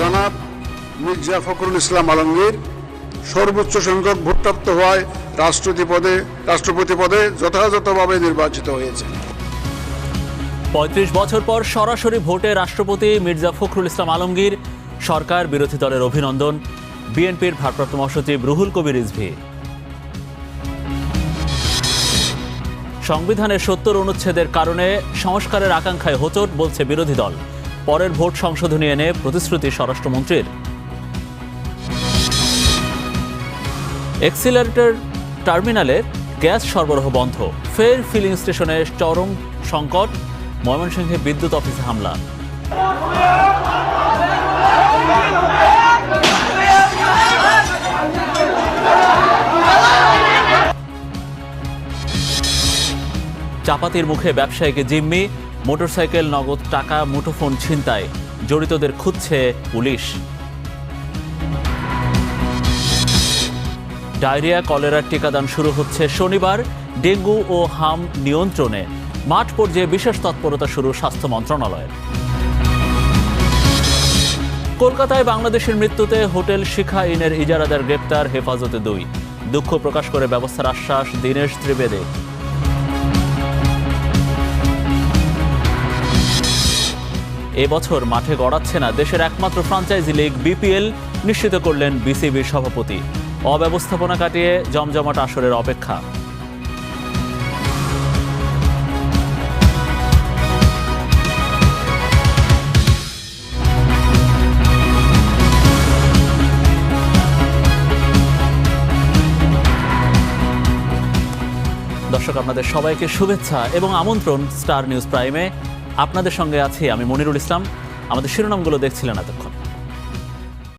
জনাব মির্জা ফখরুল ইসলাম আলমগীর সর্বোচ্চ সংখ্যক ভোটপ্রাপ্ত হওয়ায় রাষ্ট্রপতি পদে যথাযথভাবে নির্বাচিত হয়েছেন। ৩৫ বছর পর সরাসরি ভোটে রাষ্ট্রপতি মির্জা ফখরুল ইসলাম আলমগীর, সরকার বিরোধী দলের অভিনন্দন। বিএনপির ভারপ্রাপ্ত মহাসচিব রুহুল কবির রিজভী। সংবিধানের ৭০ অনুচ্ছেদের কারণে সংস্কারের আকাঙ্ক্ষায় হোঁচট, বলছে বিরোধী দল। পরের ভোট সংশোধনী এনে প্রতিশ্রুতি স্বরাষ্ট্রমন্ত্রীর। এক্সিলারেটর টার্মিনালের গ্যাস সরবরাহ বন্ধ, ফের ফিলিং স্টেশনে চরম সংকট। ময়মনসিংহে বিদ্যুৎ অফিসে হামলা। চাপাতির মুখে ব্যবসায়ীকে জিম্মি, মোটরসাইকেল, নগদ টাকা, মুঠোফোন ছিনতাই, জড়িতদের খুঁজছে পুলিশ। ডায়রিয়া, কলেরার টিকাদান শুরু হচ্ছে শনিবার। ডেঙ্গু ও হাম নিয়ন্ত্রণে মাঠ পর্যায়ে বিশেষ তৎপরতা শুরু স্বাস্থ্য মন্ত্রণালয়ের। কলকাতায় বাংলাদেশের মৃত্যুতে হোটেল শিখা ইনের ইজারাদার গ্রেপ্তার, হেফাজতে 2। দুঃখ প্রকাশ করে ব্যবস্থার আশ্বাস দীনেশ ত্রিবেদী। এবছর মাঠে গড়াচ্ছে না দেশের একমাত্র ফ্রাঞ্চাইজি লিগ বিপিএল, নিশ্চিত করলেন বিসিবির সভাপতি। অব্যবস্থাপনা কাটিয়ে জমজমাট আসরের অপেক্ষা। দর্শক, আপনাদের সবাইকে শুভেচ্ছা এবং আমন্ত্রণ স্টার নিউজ প্রাইমে। আপনাদের সঙ্গে আছি আমি মনিরুল ইসলাম। আমাদের শিরোনামগুলো দেখছিলেন এতক্ষণ।